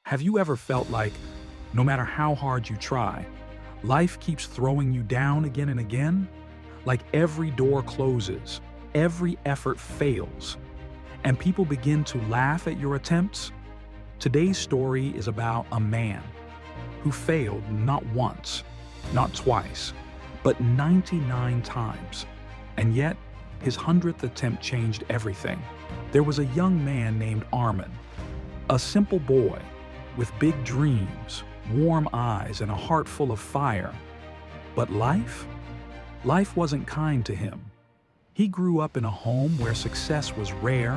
Have you ever felt like, no matter how hard you try, life keeps throwing you down again and again? Like every door closes, every effort fails, and people begin to laugh at your attempts? Today's story is about a man who failed not once, not twice, but 99 times. And yet, his 100th attempt changed everything. There was a young man named Arman, a simple boy with big dreams, warm eyes, and a heart full of fire. But life wasn't kind to him. He grew up in a home where success was rare,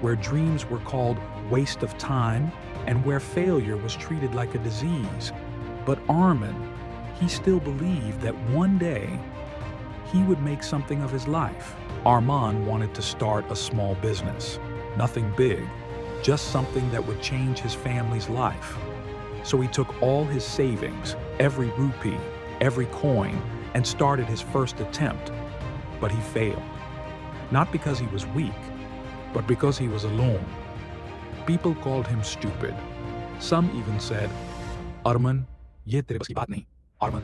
where dreams were called waste of time, and where failure was treated like a disease. But Arman, he still believed that one day he would make something of his life. Arman wanted to start a small business. Nothing big, just something that would change his family's life. So he took all his savings, every rupee, every coin, and started his first attempt. But he failed. Not because he was weak, but because he was alone. People called him stupid. Some even said, Arman, ye tere bas ki baat nahi. Arman,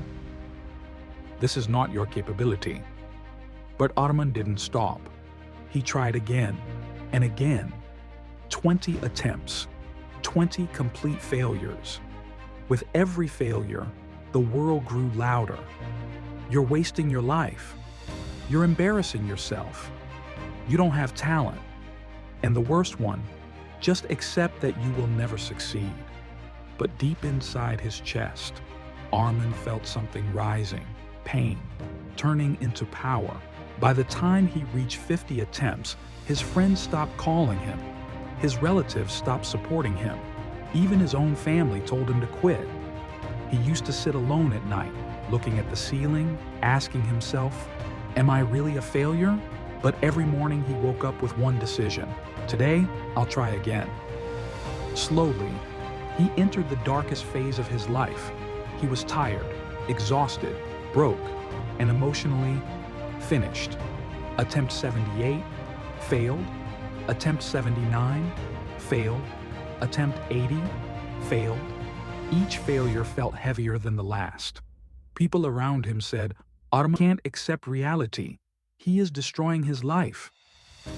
this is not your capability. But Arman didn't stop. He tried again and again. 20 attempts, 20 complete failures. With every failure, the world grew louder. You're wasting your life. You're embarrassing yourself. You don't have talent. And the worst one, just accept that you will never succeed. But deep inside his chest, Arman felt something rising, pain, turning into power. By the time he reached 50 attempts, his friends stopped calling him. His relatives stopped supporting him. Even his own family told him to quit. He used to sit alone at night, looking at the ceiling, asking himself, am I really a failure? But every morning he woke up with one decision. Today, I'll try again. Slowly, he entered the darkest phase of his life. He was tired, exhausted, broke, and emotionally finished. Attempt 78, failed. Attempt 79, failed. Attempt 80, failed. Each failure felt heavier than the last. People around him said, Arman can't accept reality. He is destroying his life.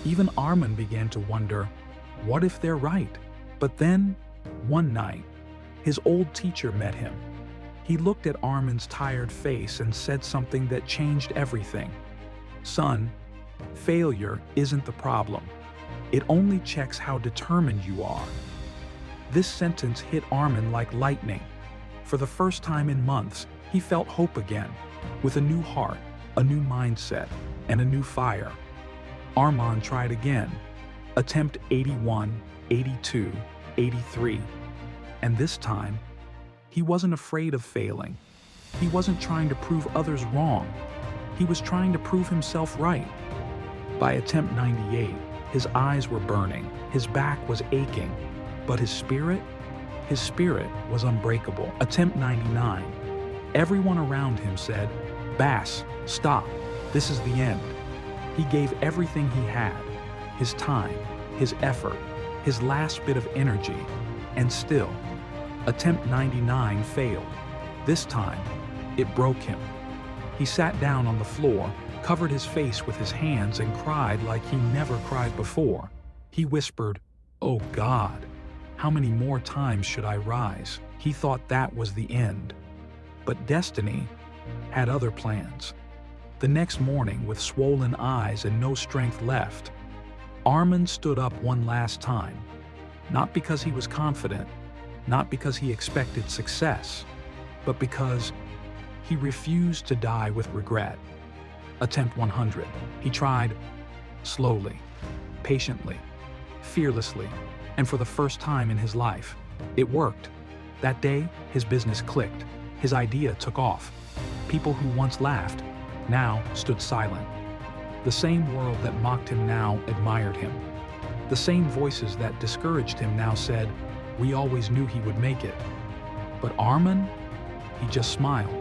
Even Arman began to wonder, what if they're right? But then, one night, his old teacher met him. He looked at Arman's tired face and said something that changed everything. Son, failure isn't the problem. It only checks how determined you are. This sentence hit Arman like lightning. For the first time in months, he felt hope again, with a new heart, a new mindset, and a new fire. Arman tried again. Attempt 81, 82, 83. And this time, he wasn't afraid of failing. He wasn't trying to prove others wrong. He was trying to prove himself right. By attempt 98, his eyes were burning, his back was aching, but his spirit was unbreakable. Attempt 99, everyone around him said, Bass, stop, this is the end. He gave everything he had, his time, his effort, his last bit of energy, and still, attempt 99 failed. This time, it broke him. He sat down on the floor, covered his face with his hands, and cried like he never cried before. He whispered, Oh God, how many more times should I rise? He thought that was the end. But destiny had other plans. The next morning, with swollen eyes and no strength left, Arman stood up one last time. Not because he was confident, not because he expected success, but because he refused to die with regret. Attempt 100. He tried slowly, patiently, fearlessly, and for the first time in his life, it worked. That day, his business clicked. His idea took off. People who once laughed now stood silent. The same world that mocked him now admired him. The same voices that discouraged him now said, we always knew he would make it. But Arman, he just smiled.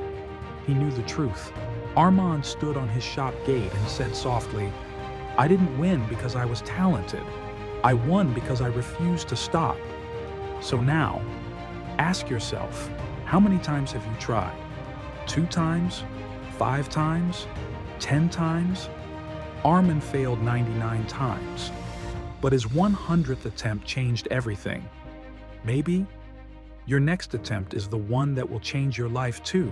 He knew the truth. Arman stood on his shop gate and said softly, I didn't win because I was talented. I won because I refused to stop. So now, Ask yourself, how many times have you tried? 2 times? 5 times? 10 times? Arman failed 99 times, but his 100th attempt changed everything. Maybe your next attempt is the one that will change your life too.